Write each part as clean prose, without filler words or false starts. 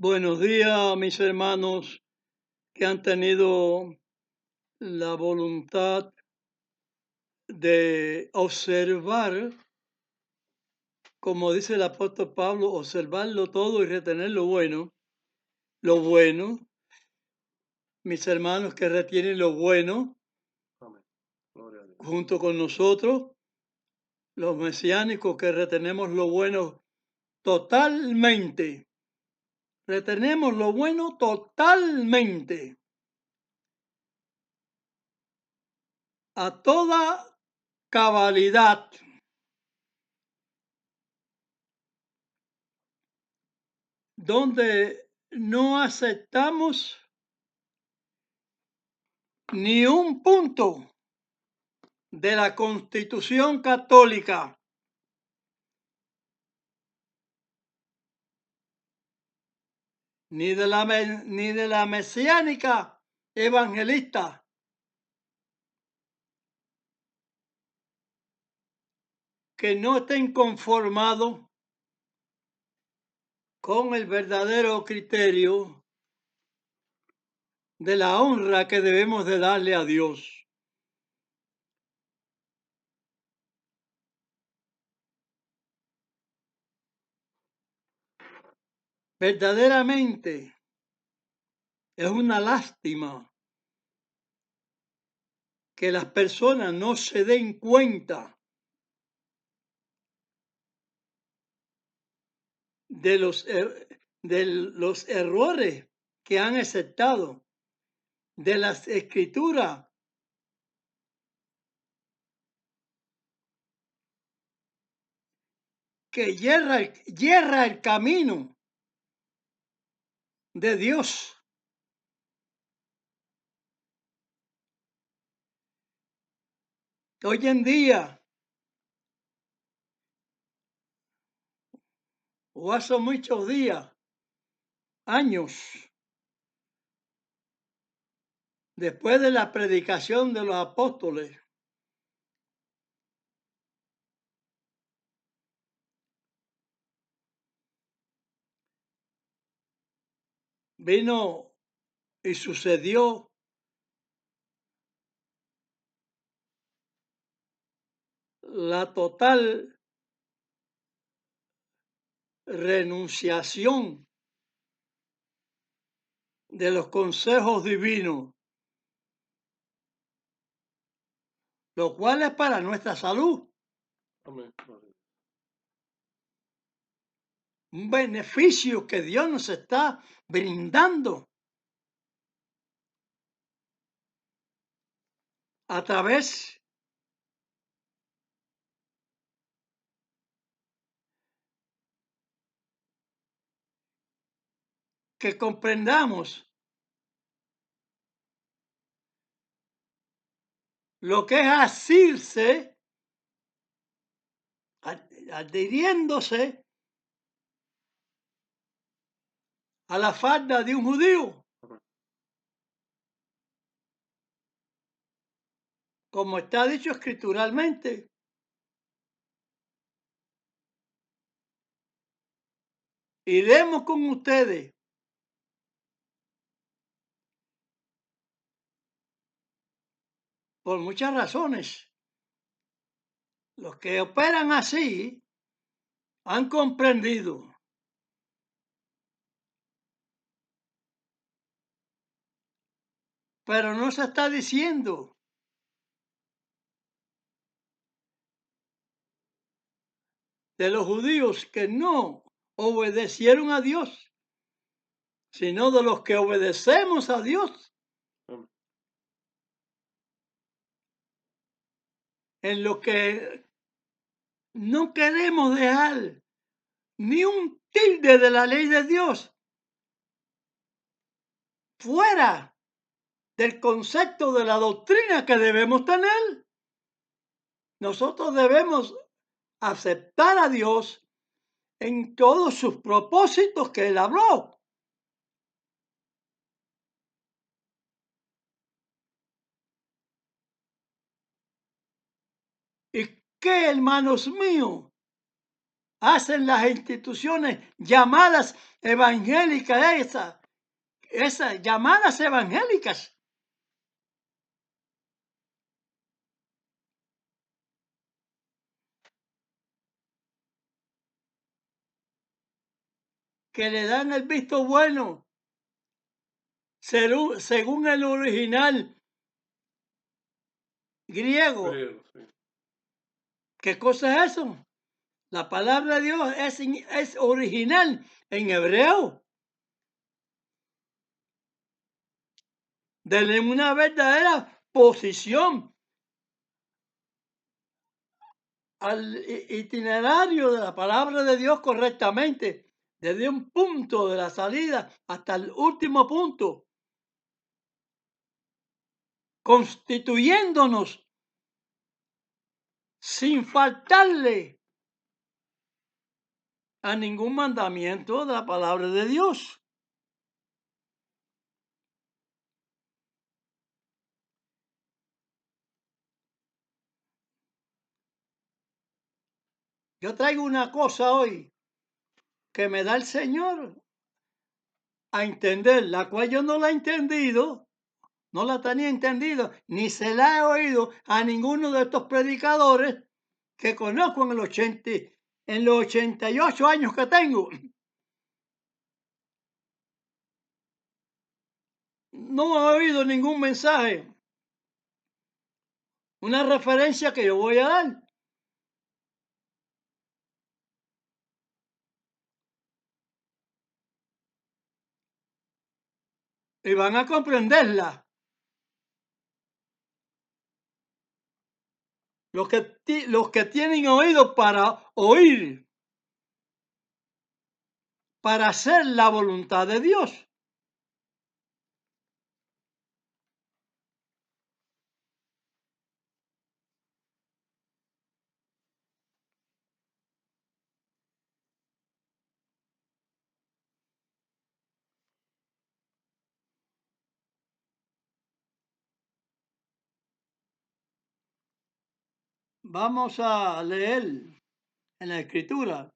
Buenos días, mis hermanos que han tenido la voluntad de observar, como dice el apóstol Pablo, observarlo todo y retener lo bueno. Lo bueno, mis hermanos que retienen lo bueno junto con nosotros, los mesiánicos que retenemos lo bueno totalmente. Retenemos lo bueno totalmente. A toda cabalidad. Donde no aceptamos ni un punto de la Constitución Católica, ni de la mesiánica evangelista, que no estén conformados con el verdadero criterio de la honra que debemos de darle a Dios. Verdaderamente es una lástima que las personas no se den cuenta de los errores que han aceptado, de las escrituras que yerra el camino de Dios. Hoy en día, o hace muchos días, años, después de la predicación de los apóstoles, vino y sucedió la total renunciación de los consejos divinos, lo cual es para nuestra salud. Amén. Un beneficio que Dios nos está brindando a través que comprendamos lo que es asirse, adhiriéndose a la falda de un judío, como está dicho escrituralmente. Iremos con ustedes por muchas razones. Los que operan así han comprendido pero no se está diciendo de los judíos que no obedecieron a Dios, sino de los que obedecemos a Dios, en lo que no queremos dejar ni un tilde de la ley de Dios fuera del concepto de la doctrina que debemos tener. Nosotros debemos aceptar a Dios en todos sus propósitos que Él habló. ¿Y qué, hermanos míos, hacen las instituciones llamadas evangélicas, esas llamadas evangélicas. Que le dan el visto bueno según el original griego. Sí. ¿Qué cosa es eso? La palabra de Dios es original en hebreo. Denle una verdadera posición al itinerario de la palabra de Dios correctamente, desde un punto de la salida hasta el último punto, constituyéndonos sin faltarle a ningún mandamiento de la palabra de Dios. Yo traigo una cosa hoy que me da el Señor a entender, la cual yo no la he entendido, no la tenía entendido, ni se la he oído a ninguno de estos predicadores que conozco en los 88 años que tengo. No he oído ningún mensaje, una referencia que yo voy a dar. Y van a comprenderla. Los que tienen oído para oír, para hacer la voluntad de Dios. Vamos a leer en la Escritura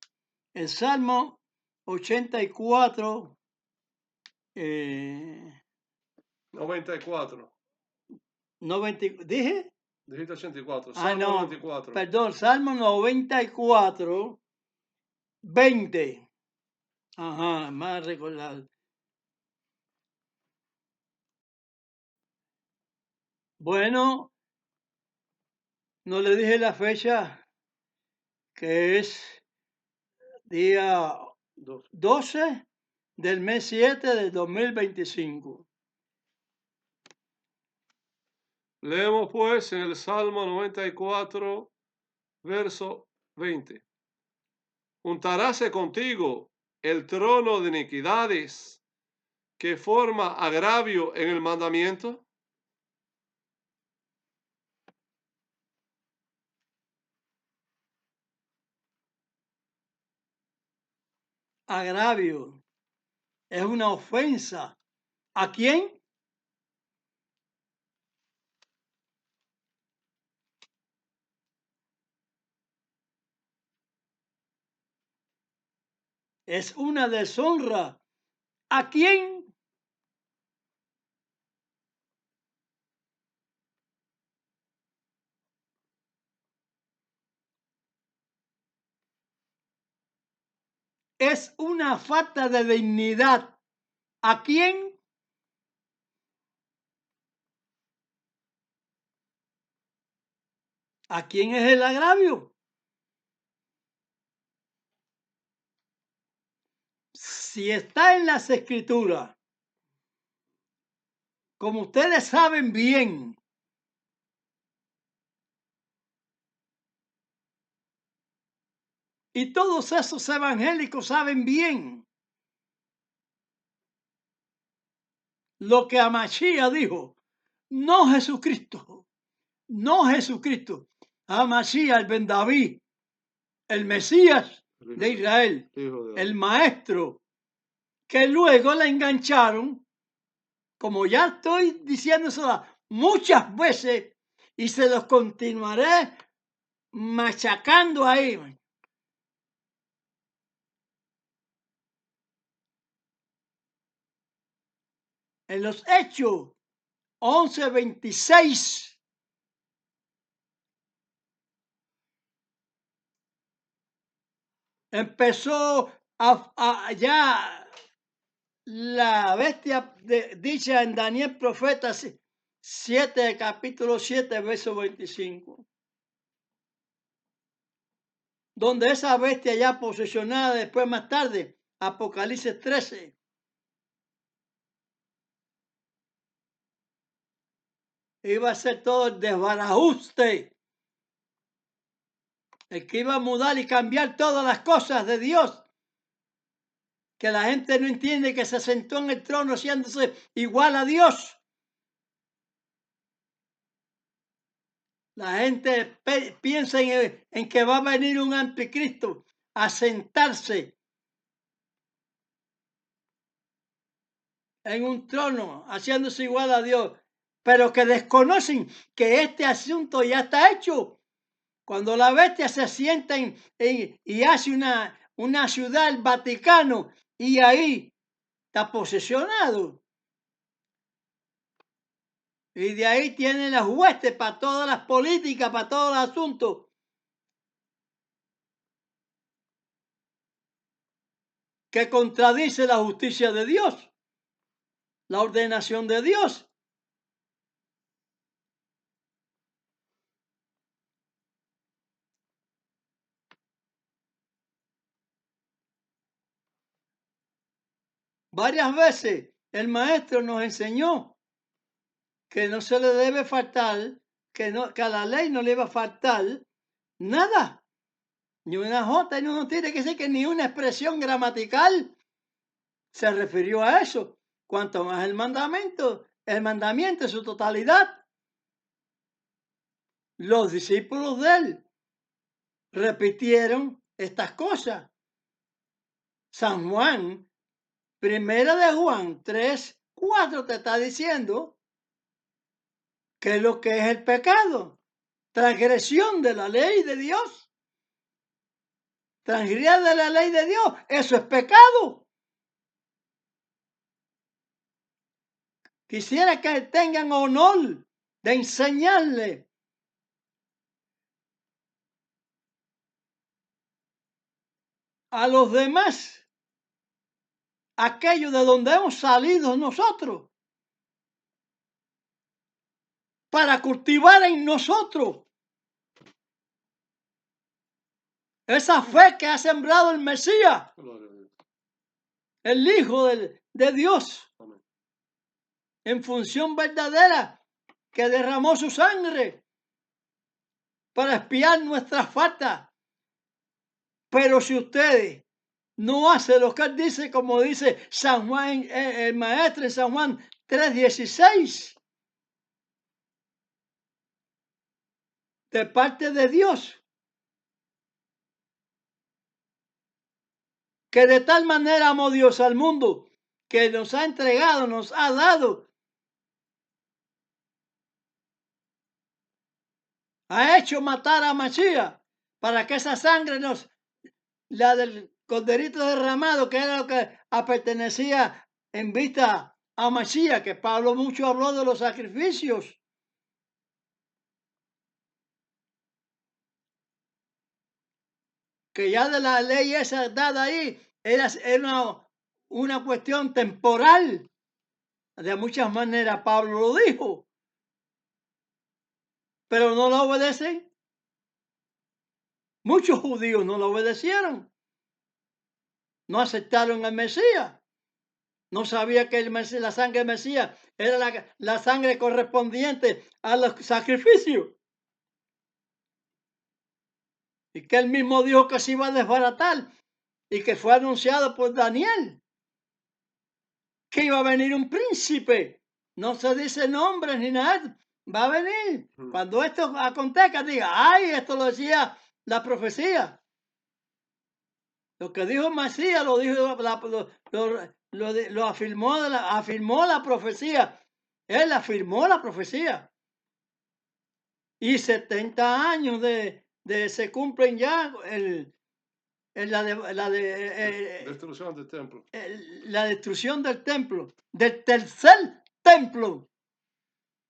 el Salmo 84. 94. 90, ¿dije? Dijiste 84. Ah, Salmo no, 94. perdón, Salmo 94, 20. Ajá, más recordar. Bueno, no le dije la fecha, que es día 12 del mes 7 del 2025. Leemos pues en el Salmo 94, verso 20. Juntaráse contigo el trono de iniquidades que forma agravio en el mandamiento. Agravio es una ofensa. ¿A quién? Es una deshonra. ¿A quién? Es una falta de dignidad. ¿A quién? ¿A quién es el agravio? Si está en las Escrituras, como ustedes saben bien, y todos esos evangélicos saben bien lo que Amachía dijo, no Jesucristo, no Jesucristo, Amachía, el Ben David, el Mesías de Israel, el maestro, que luego le engancharon, como ya estoy diciéndoselo muchas veces, y se los continuaré machacando ahí. en los Hechos 11:26. Empezó ya la bestia dicha en Daniel profeta 7, capítulo 7, verso 25. Donde esa bestia ya posesionada después más tarde, Apocalipsis 13. Iba a ser todo el desbarajuste. El que iba a mudar y cambiar todas las cosas de Dios. Que la gente no entiende que se sentó en el trono haciéndose igual a Dios. La gente piensa en que va a venir un anticristo a sentarse en un trono haciéndose igual a Dios, pero que desconocen que este asunto ya está hecho. Cuando la bestia se sienta y hace una ciudad, el Vaticano, y ahí está posesionado. Y de ahí tienen las huestes para todas las políticas, para todos los asuntos. Que contradice la justicia de Dios, la ordenación de Dios. Varias veces el maestro nos enseñó que no se le debe faltar, que a la ley no le va a faltar nada, ni una jota, y no tiene que ser que ni una expresión gramatical. Se refirió a eso, cuanto más el mandamiento en su totalidad. Los discípulos de él repitieron estas cosas. San Juan, primera de Juan 3:4 te está diciendo que es lo que es el pecado, transgresión de la ley de Dios. Transgredir de la ley de Dios, eso es pecado. Quisiera que tengan honor de enseñarle a los demás aquello de donde hemos salido nosotros, para cultivar en nosotros esa fe que ha sembrado el Mesías, el Hijo de Dios, en función verdadera, que derramó su sangre para expiar nuestras faltas. Pero si ustedes no hacen lo que él dice, como dice San Juan, el maestro en San Juan 3:16, de parte de Dios, que de tal manera amó Dios al mundo, que nos ha entregado, nos ha dado, ha hecho matar a Mashiach, para que esa sangre la del corderito derramado, que era lo que pertenecía en vista a Mashiach, que Pablo mucho habló de los sacrificios. Que ya de la ley esa dada ahí era una cuestión temporal. De muchas maneras Pablo lo dijo. Pero no lo obedecen. Muchos judíos no lo obedecieron. No aceptaron al Mesías. No sabía que la sangre del Mesías era la sangre correspondiente a los sacrificios. Y que él mismo dijo que se iba a desbaratar y que fue anunciado por Daniel. Que iba a venir un príncipe. No se dice nombres ni nada. Va a venir. Cuando esto acontezca, diga, ay, esto lo decía la profecía. Lo que dijo Mesías lo dijo, lo afirmó la profecía. Él afirmó la profecía. Y 70 años se cumplen ya Destrucción del templo. la destrucción del templo, del tercer templo.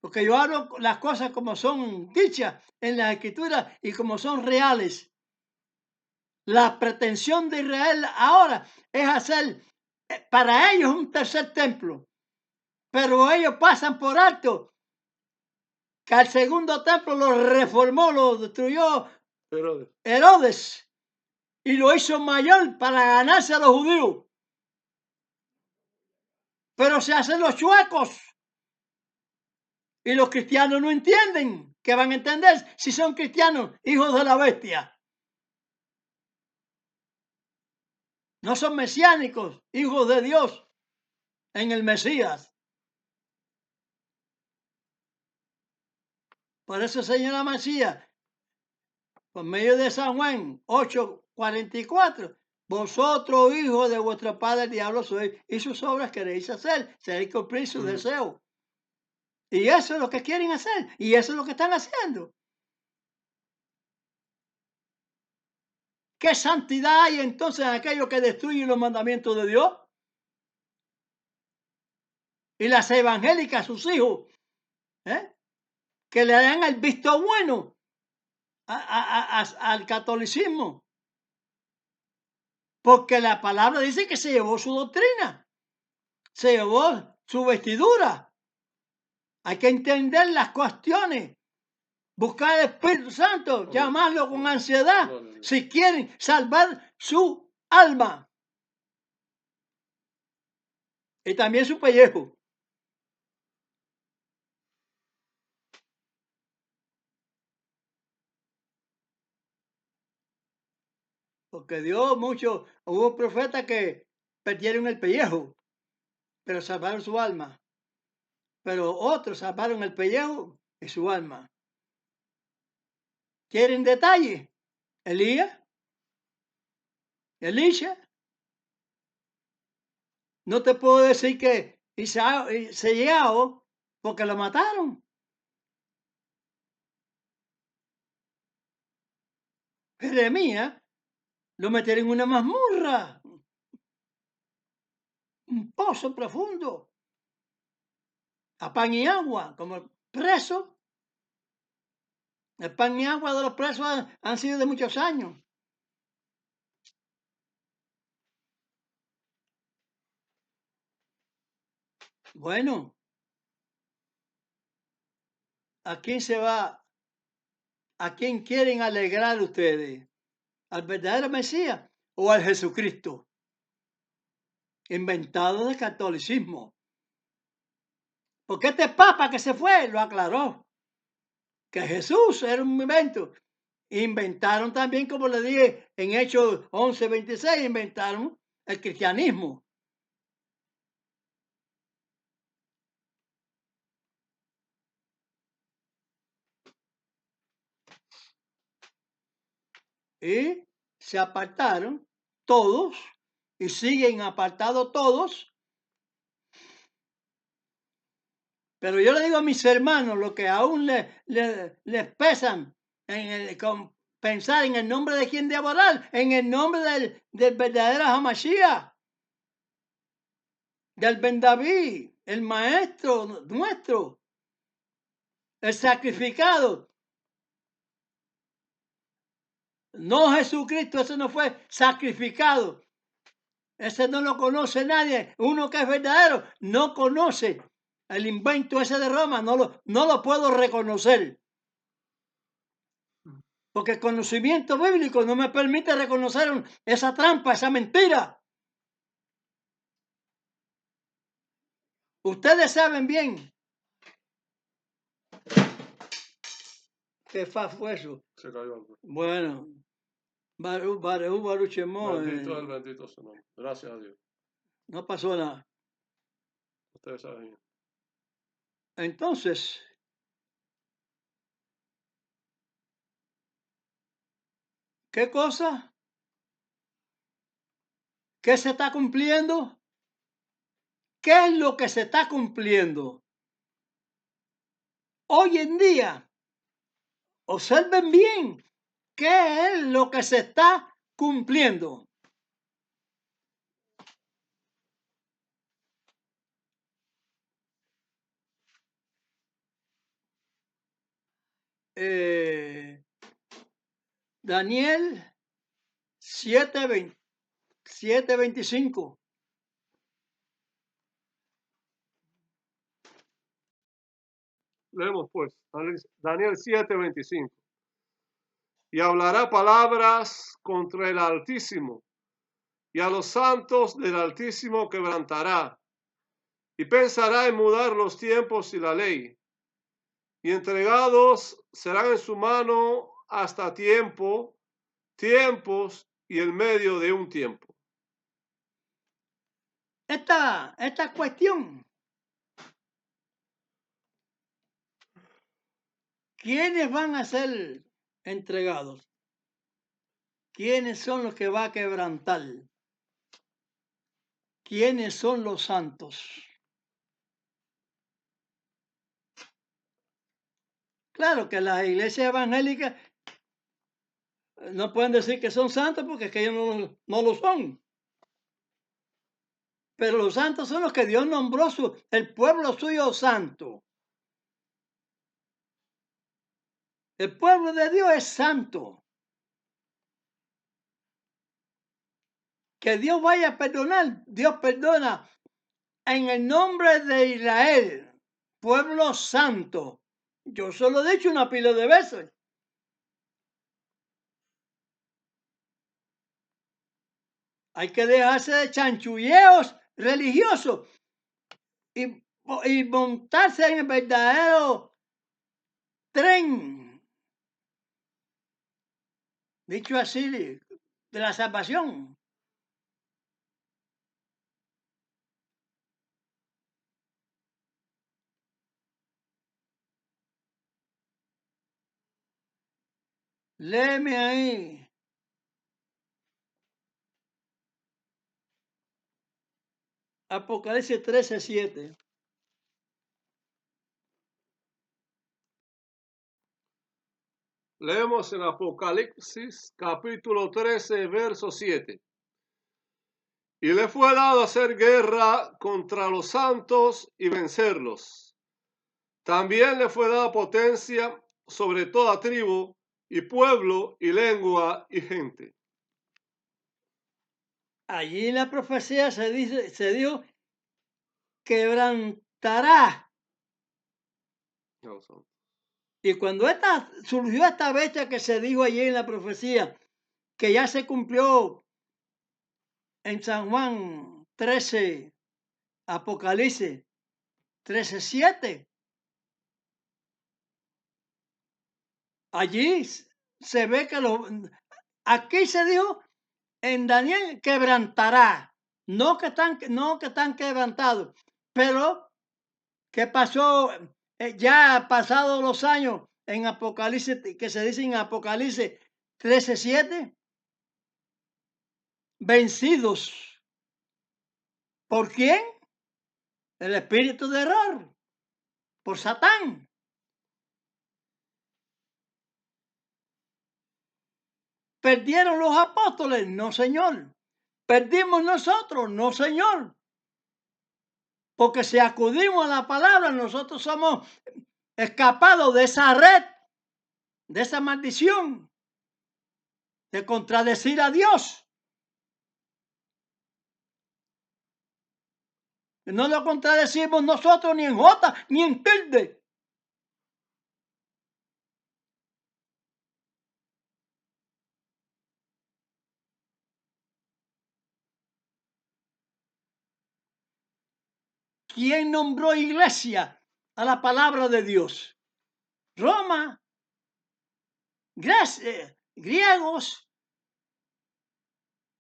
Porque yo hablo las cosas como son dichas en las escrituras y como son reales. La pretensión de Israel ahora es hacer para ellos un tercer templo, pero ellos pasan por alto que al segundo templo lo reformó, lo destruyó Herodes y lo hizo mayor para ganarse a los judíos. Pero se hacen los chuecos y los cristianos no entienden. ¿Qué van a entender si son cristianos, hijos de la bestia? No son mesiánicos, hijos de Dios en el Mesías. Por eso, señora Macías, por medio de San Juan 8:44, vosotros, hijos de vuestro padre el diablo, sois, y sus obras queréis hacer, seréis cumplir sus deseos. Y eso es lo que quieren hacer, y eso es lo que están haciendo. ¿Qué santidad hay entonces en aquellos que destruyen los mandamientos de Dios? Y las evangélicas, sus hijos, que le dan el visto bueno al catolicismo. Porque la palabra dice que se llevó su doctrina, se llevó su vestidura. Hay que entender las cuestiones, buscar el Espíritu Santo, llamarlo con ansiedad, si quieren salvar su alma y también su pellejo. Porque Dios, hubo profetas que perdieron el pellejo, pero salvaron su alma. Pero otros salvaron el pellejo y su alma. ¿Quieren detalles? Elías, Elisha. No te puedo decir que Isaías, porque lo mataron. Jeremías lo metieron en una mazmorra, un pozo profundo, a pan y agua, como preso. El pan y agua de los presos han sido de muchos años. Bueno, ¿a quién se va? ¿A quién quieren alegrar ustedes? ¿Al verdadero Mesías o al Jesucristo? Inventado del catolicismo. Porque este papa que se fue lo aclaró. Que Jesús era un invento. Inventaron también, como le dije en Hechos 11:26, inventaron el cristianismo. Y se apartaron todos y siguen apartados todos. Pero yo le digo a mis hermanos, lo que aún les pesan con pensar en el nombre de quien debo orar, en el nombre del verdadero Hamashiach, del Ben David, el maestro nuestro, el sacrificado. No Jesucristo, ese no fue sacrificado. Ese no lo conoce nadie. Uno que es verdadero no conoce el invento ese de Roma, no lo puedo reconocer. Porque el conocimiento bíblico no me permite reconocer esa trampa, esa mentira. Ustedes saben bien. ¿Qué fue eso? Se cayó algo. Bueno, Baruch Shemo, Bendito su nombre. Gracias a Dios. no pasó nada. Ustedes saben. Entonces, ¿qué cosa? ¿Qué se está cumpliendo? ¿Qué es lo que se está cumpliendo? Hoy en día, observen bien, ¿qué es lo que se está cumpliendo. Daniel 7:25. Leemos pues, Daniel 7:25. Y hablará palabras contra el Altísimo, y a los santos del Altísimo quebrantará, y pensará en mudar los tiempos y la ley, y entregados serán en su mano hasta tiempos y el medio de un tiempo. Esta cuestión, ¿quiénes van a ser entregados? ¿Quiénes son los que va a quebrantar? ¿Quiénes son los santos? Claro que las iglesias evangélicas no pueden decir que son santos porque es que ellos no lo son. Pero los santos son los que Dios nombró el pueblo suyo santo. El pueblo de Dios es santo. Que Dios vaya a perdonar, Dios perdona en el nombre de Israel, pueblo santo. Yo se lo he dicho una pila de veces. Hay que dejarse de chanchulleos religiosos y montarse en el verdadero tren, dicho así, de la salvación. Léeme ahí. Apocalipsis 13:7. Leemos en Apocalipsis capítulo 13, verso 7. Y le fue dado hacer guerra contra los santos y vencerlos. También le fue dada potencia sobre toda tribu y pueblo y lengua y gente. Allí en la profecía se dijo, quebrantará. Y cuando surgió esta bestia que se dijo allí en la profecía, que ya se cumplió en San Juan 13, Apocalipsis 13:7. Allí se ve que aquí se dijo en Daniel quebrantará, no que están quebrantados, pero ¿qué pasó? Ya pasados los años en Apocalipsis, que se dice en Apocalipsis 13:7, vencidos. ¿Por quién? El espíritu de error, por Satán. ¿Perdieron los apóstoles? No, señor. ¿Perdimos nosotros? No, señor. Porque si acudimos a la palabra, nosotros somos escapados de esa red, de esa maldición, de contradecir a Dios. No lo contradecimos nosotros ni en jota ni en tilde. ¿Quién nombró iglesia a la palabra de Dios? Roma, Grecia, griegos,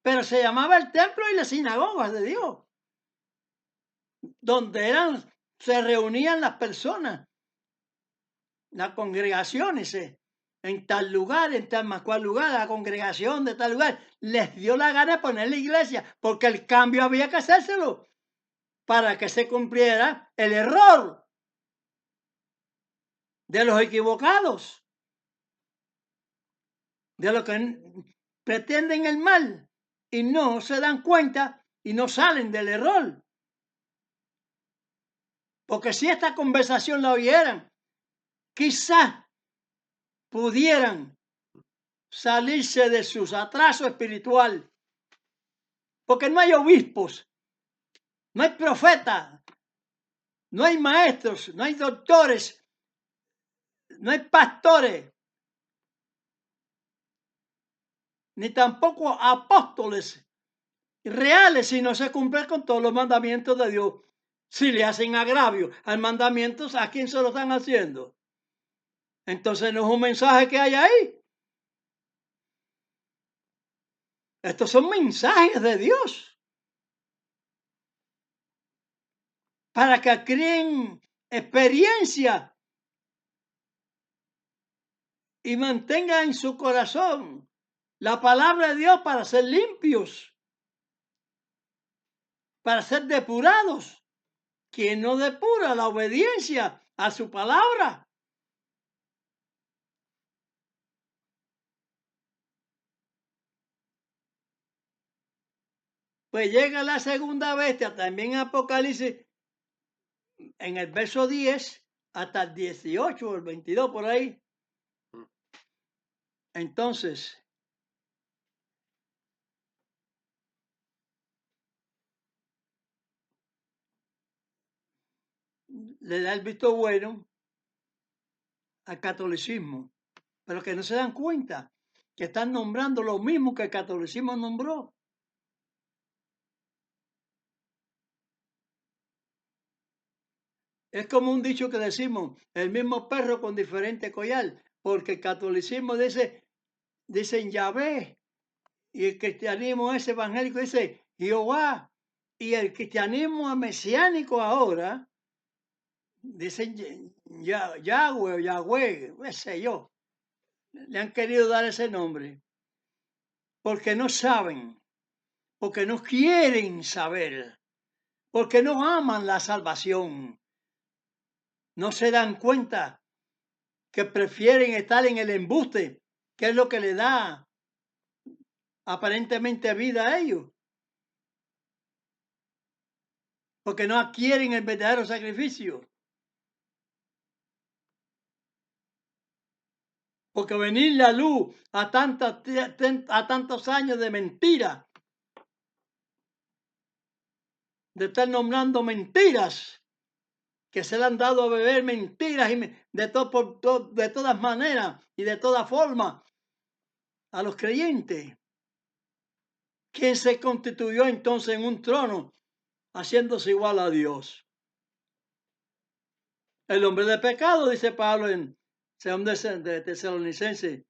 pero se llamaba el templo y las sinagogas de Dios, donde se reunían las personas, las congregaciones, en tal lugar, en tal más cual lugar, la congregación de tal lugar. Les dio la gana de poner la iglesia, porque el cambio había que hacérselo para que se cumpliera el error de los equivocados, de los que pretenden el mal y no se dan cuenta y no salen del error. Porque si esta conversación la oyeran, quizás pudieran salirse de sus atrasos espiritual. Porque no hay obispos, no hay profetas, no hay maestros, no hay doctores, no hay pastores, ni tampoco apóstoles reales si no se cumplen con todos los mandamientos de Dios. Si le hacen agravio al mandamiento, ¿a quién se lo están haciendo? Entonces no es un mensaje que hay ahí. Estos son mensajes de Dios para que creen experiencia y mantengan en su corazón la palabra de Dios para ser limpios, para ser depurados. Quien no depura la obediencia a su palabra. Pues llega la segunda bestia, también en Apocalipsis, en el verso 10 hasta el 18 o el 22 por ahí. Entonces, le da el visto bueno al catolicismo, pero que no se dan cuenta que están nombrando lo mismo que el catolicismo nombró. Es como un dicho que decimos, el mismo perro con diferente collar, porque el catolicismo dicen Yahvé, y el cristianismo ese evangélico dice Jehová, y el cristianismo mesiánico ahora dicen Yahweh o Yahweh, qué sé yo. Le han querido dar ese nombre porque no saben, porque no quieren saber, porque no aman la salvación. No se dan cuenta que prefieren estar en el embuste, que es lo que le da aparentemente vida a ellos, porque no adquieren el verdadero sacrificio. Porque venir la luz a tantos años de mentira, de estar nombrando mentiras, que se le han dado a beber mentiras y de todas maneras y de todas formas a los creyentes. ¿Quién se constituyó entonces en un trono haciéndose igual a Dios? El hombre de pecado, dice Pablo en 2 de Tesalonicenses,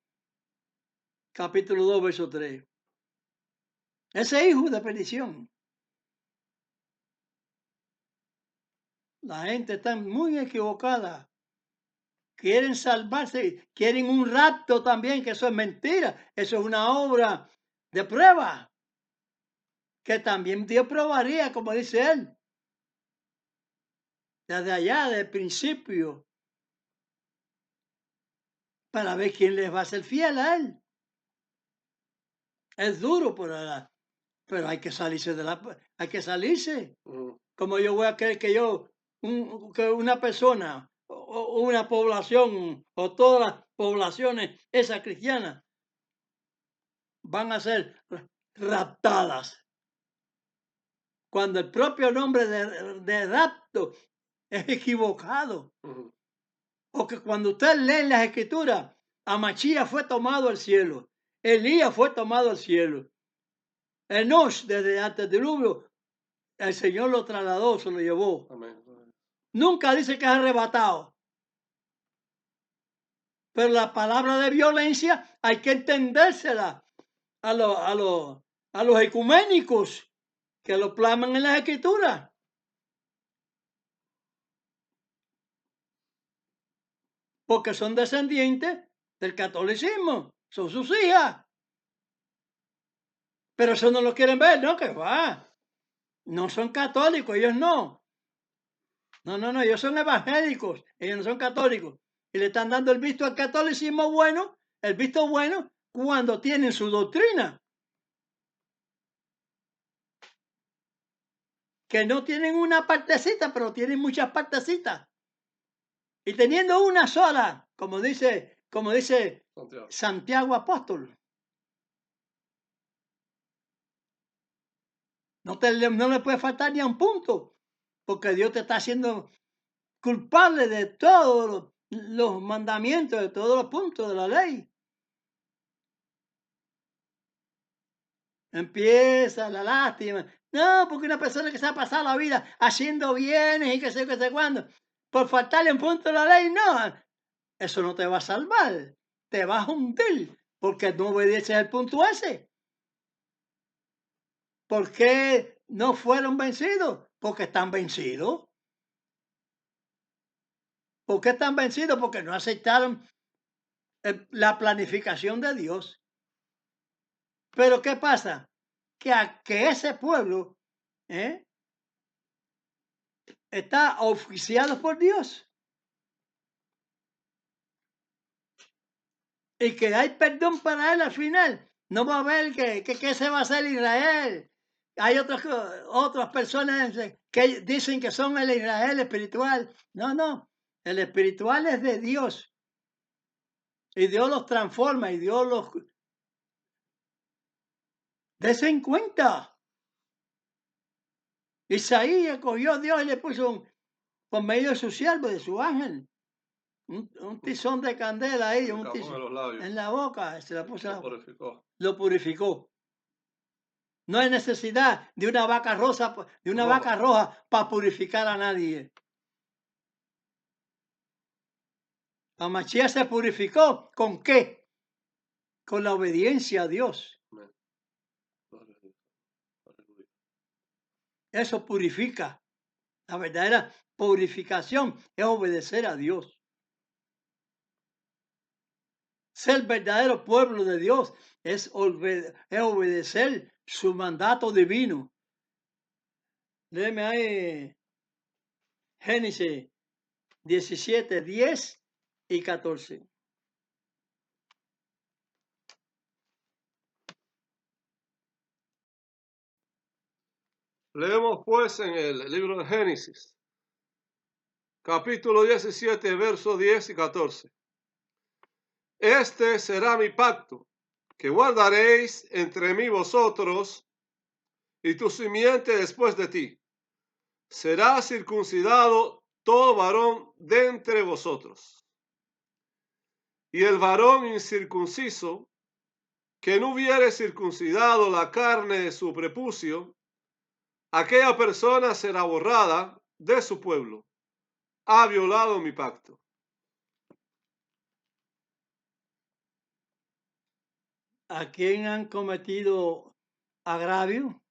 capítulo 2, verso 3. Ese hijo de perdición. La gente está muy equivocada. Quieren salvarse, quieren un rapto también, que eso es mentira. Eso es una obra de prueba, que también Dios probaría, como dice él, desde allá, del principio, para ver quién les va a ser fiel a él. Es duro, pero hay que salirse hay que salirse. Como yo voy a creer que que una persona o una población o todas las poblaciones esas cristianas van a ser raptadas, cuando el propio nombre de rapto es equivocado. Porque cuando usted lee en las escrituras, Amachía fue tomado al cielo, Elías fue tomado al cielo, Enoch desde antes del diluvio, el Señor lo trasladó, se lo llevó. Amén. Nunca dice que es arrebatado. Pero la palabra de violencia hay que entendérsela a los ecuménicos que lo plasman en las escrituras. Porque son descendientes del catolicismo, son sus hijas. Pero eso no lo quieren ver, ¿no? Que va. No son católicos, ellos no. No, ellos son evangélicos, ellos no son católicos. Y le están dando el visto al catolicismo bueno, el visto bueno cuando tienen su doctrina, que no tienen una partecita, pero tienen muchas partecitas. Y teniendo una sola, como dice Santiago. Santiago Apóstol, no le puede faltar ni a un punto, porque Dios te está haciendo culpable de todos los mandamientos, de todos los puntos de la ley. Empieza la lástima. No, porque una persona que se ha pasado la vida haciendo bienes y que sé cuándo, por faltarle un punto de la ley, no, eso no te va a salvar, te vas a hundir, porque no obedeces el punto ese. ¿Por qué no fueron vencidos? Porque están vencidos. ¿Por qué están vencidos? Porque no aceptaron la planificación de Dios. Pero ¿qué pasa? Que ese pueblo está oficiado por Dios. Y que hay perdón para él al final. No va a ver que se va a hacer Israel. Hay otras personas que dicen que son el Israel espiritual. No, no. El espiritual es de Dios. Y Dios los transforma y Dios los... Dese en cuenta. Isaías cogió a Dios y le puso por medio de su siervo, de su ángel, un tizón de candela ahí, un tizón en los labios. en la boca, se la puso, Lo purificó. lo purificó. No hay necesidad de una vaca rosa, de una vaca roja para purificar a nadie. La Mashiach se purificó, ¿con qué? Con la obediencia a Dios. Eso purifica. La verdadera purificación es obedecer a Dios. Ser verdadero pueblo de Dios es obedecer su mandato divino. Léeme ahí Génesis 17, 10 y 14. Leemos pues en el libro de Génesis, capítulo 17, versos 10 y 14. Este será mi pacto, que guardaréis entre mí vosotros y tu simiente después de ti. Será circuncidado todo varón de entre vosotros. Y el varón incircunciso, que no hubiere circuncidado la carne de su prepucio, aquella persona será borrada de su pueblo. Ha violado mi pacto. ¿A quién han cometido agravio?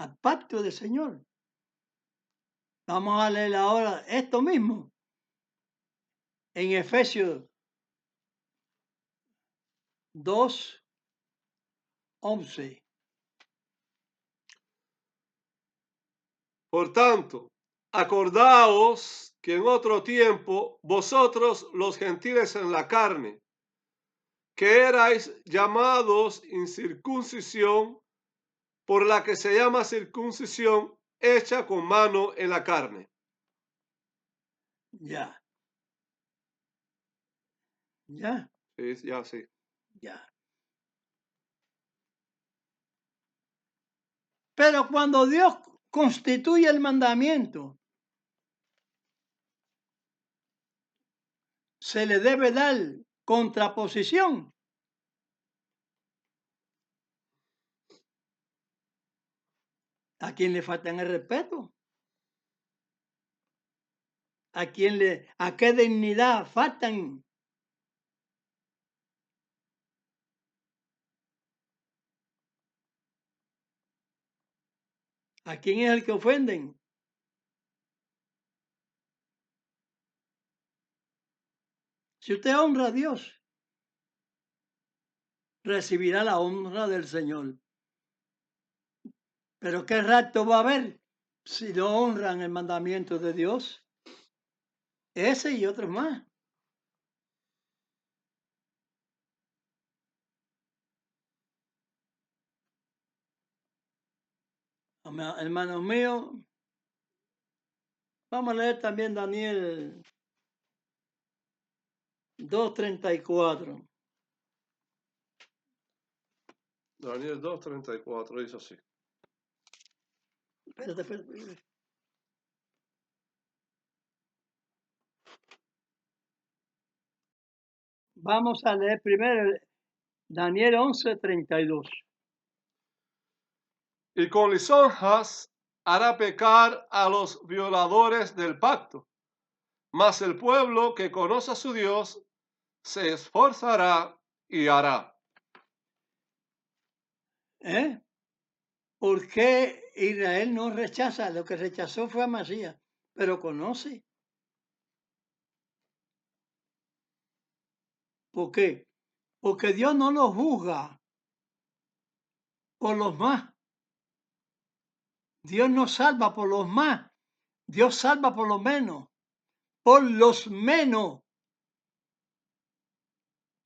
Al pacto del Señor. Vamos a leer ahora esto mismo en Efesios 2, 11. Por tanto, acordaos que en otro tiempo vosotros los gentiles en la carne, que erais llamados incircuncisión, por la que se llama circuncisión hecha con mano en la carne. Ya. Ya. Sí, ya sí. Ya. Pero cuando Dios constituye el mandamiento, se le debe dar contraposición. ¿A quién le faltan el respeto? ¿A qué dignidad faltan? ¿A quién es el que ofenden? Si usted honra a Dios, recibirá la honra del Señor. Pero ¿qué rato va a haber si no honran el mandamiento de Dios? Ese y otros más. Hermanos míos, vamos a leer también Daniel 2:34. Daniel 2:34 dice así. Espérate. Vamos a leer primero Daniel 11:32. Y con lisonjas hará pecar a los violadores del pacto, mas el pueblo que conoce a su Dios se esforzará y hará. ¿Por qué Israel no rechaza? Lo que rechazó fue a Masías, pero conoce. ¿Por qué? Porque Dios no los juzga por los más. Dios no salva por los más. Dios salva por los menos. Por los menos.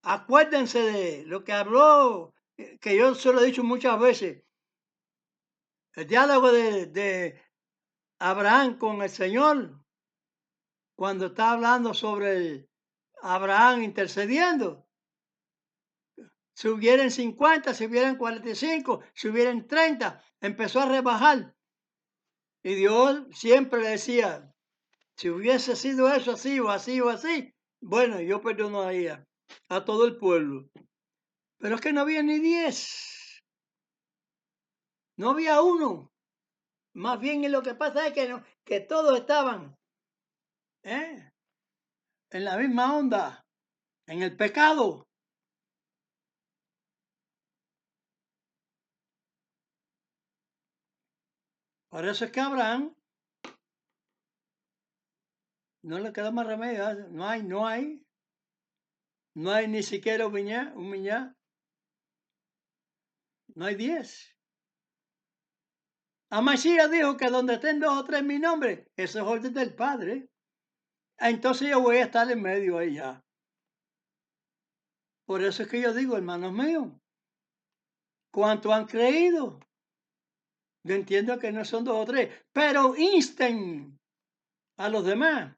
Acuérdense de lo que habló, que yo se lo he dicho muchas veces. El diálogo de Abraham con el Señor, cuando está hablando sobre Abraham intercediendo. Si hubieran 50, si hubieran 45, si hubieran 30, empezó a rebajar. Y Dios siempre le decía, si hubiese sido eso así o así o así, bueno, yo perdonaría a todo el pueblo. Pero es que no había ni 10. No había uno. Más bien lo que pasa es que, no, que todos estaban en la misma onda, en el pecado. Por eso es que a Abraham no le queda más remedio. No hay ni siquiera un miñá. No hay 10. Amasías dijo que donde estén 2 o 3 mi nombre, eso es orden del Padre. Entonces yo voy a estar en medio ahí ya. Por eso es que yo digo, hermanos míos, ¿cuánto han creído? Yo entiendo que no son 2 o 3, pero insten a los demás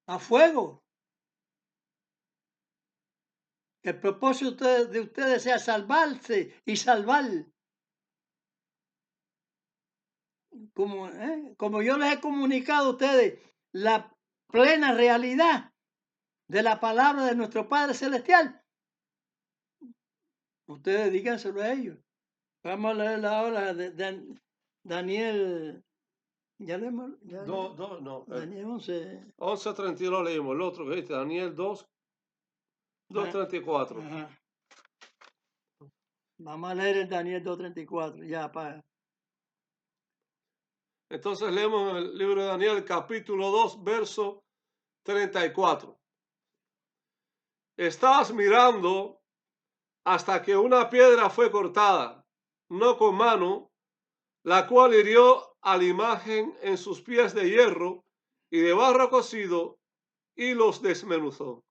a fuego. Que el propósito de ustedes sea salvarse y salvar. Como yo les he comunicado a ustedes la plena realidad de la palabra de nuestro Padre Celestial, ustedes díganselo a ellos. Vamos a leer ahora de Daniel. Ya leemos. No, Daniel 11. 11:32 lo leímos. El otro, ¿viste? Daniel 2:34. Ajá. Vamos a leer el Daniel 2:34. Ya, para. Entonces leemos el libro de Daniel, capítulo 2, verso 34. Estabas mirando hasta que una piedra fue cortada, no con mano, la cual hirió a la imagen en sus pies de hierro y de barro cocido y los desmenuzó.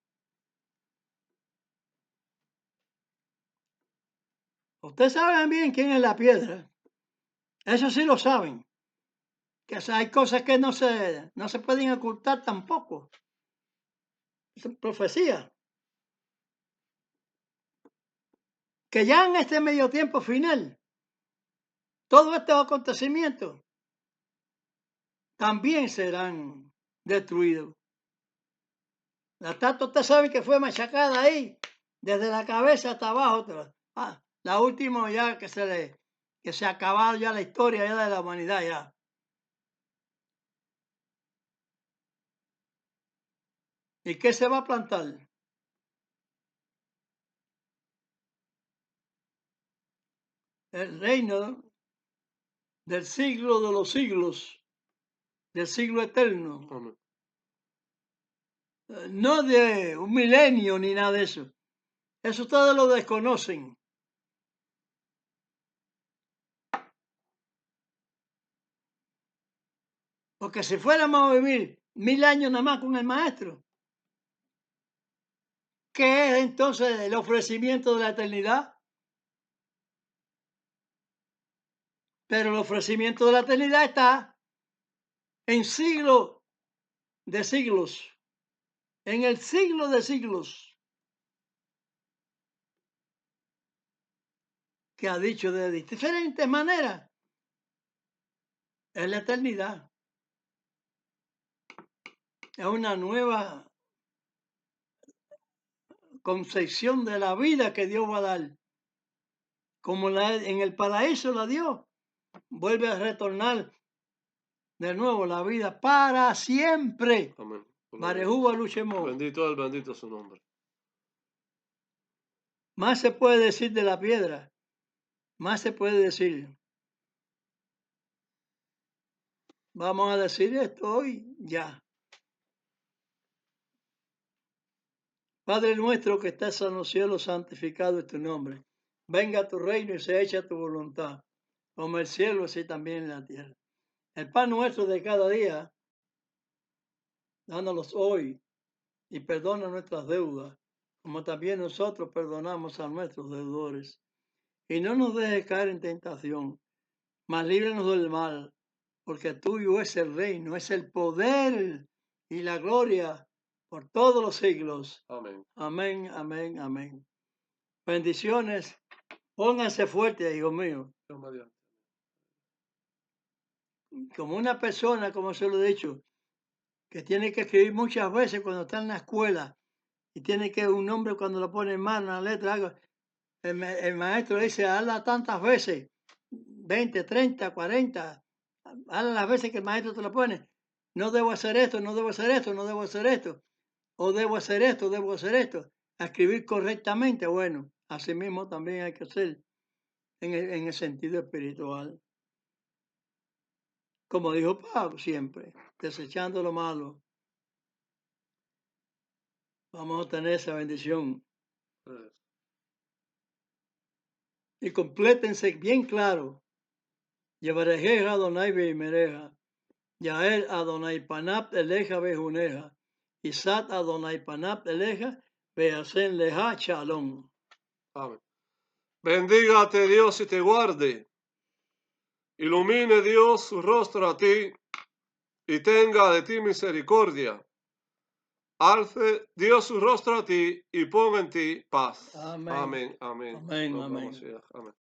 Ustedes saben bien quién es la piedra. Eso sí lo saben. Que hay cosas que no se pueden ocultar tampoco. Es profecía. Que ya en este medio tiempo final, todos estos acontecimientos también serán destruidos. La estatua, usted sabe que fue machacada ahí, desde la cabeza hasta abajo. La última ya que se ha acabado ya la historia ya de la humanidad ya. ¿Y qué se va a plantar? El reino del siglo de los siglos, del siglo eterno. Amén. No de un milenio ni nada de eso. Eso ustedes lo desconocen. Porque si fuéramos a vivir 1000 años nada más con el maestro, ¿qué es entonces el ofrecimiento de la eternidad? Pero el ofrecimiento de la eternidad está en siglo de siglos, en el siglo de siglos, que ha dicho de diferentes maneras, es la eternidad. Es una nueva concepción de la vida que Dios va a dar. Como en el paraíso la dio, vuelve a retornar de nuevo la vida para siempre. Amén. Marejuba Luchemo. Bendito su nombre. Más se puede decir de la piedra, más se puede decir. Vamos a decir esto hoy ya. Padre nuestro que estás en los cielos, santificado es tu nombre. Venga tu reino y se hecha tu voluntad, como el cielo, así también en la tierra. El pan nuestro de cada día, dánoslos hoy y perdona nuestras deudas, como también nosotros perdonamos a nuestros deudores. Y no nos dejes caer en tentación, mas líbranos del mal, porque tuyo es el reino, es el poder y la gloria por todos los siglos. Amén. Amén, amén, amén. Bendiciones. Pónganse fuertes, hijo mío. Como una persona, como se lo he dicho, que tiene que escribir muchas veces cuando está en la escuela y tiene que un nombre cuando lo pone en mano, una letra, algo. El maestro dice, hazla tantas veces, 20, 30, 40, hazla las veces que el maestro te lo pone. No debo hacer esto, no debo hacer esto, no debo hacer esto. O debo hacer esto, debo hacer esto. A escribir correctamente, bueno, así mismo también hay que hacer en el sentido espiritual. Como dijo Pablo siempre, desechando lo malo. Vamos a tener esa bendición. Y complétense bien claro. Yevarejeja Adonai Beimereja. Yael Adonai Panap Eleja Bejuneja. Isat Adonai Panap Eleja Beasen Leja Shalom. Amén. Bendígate Dios y te guarde. Ilumine Dios su rostro a ti y tenga de ti misericordia. Alce Dios su rostro a ti y ponga en ti paz. Amén. Amén. Amén. Amén. Amén. Amén.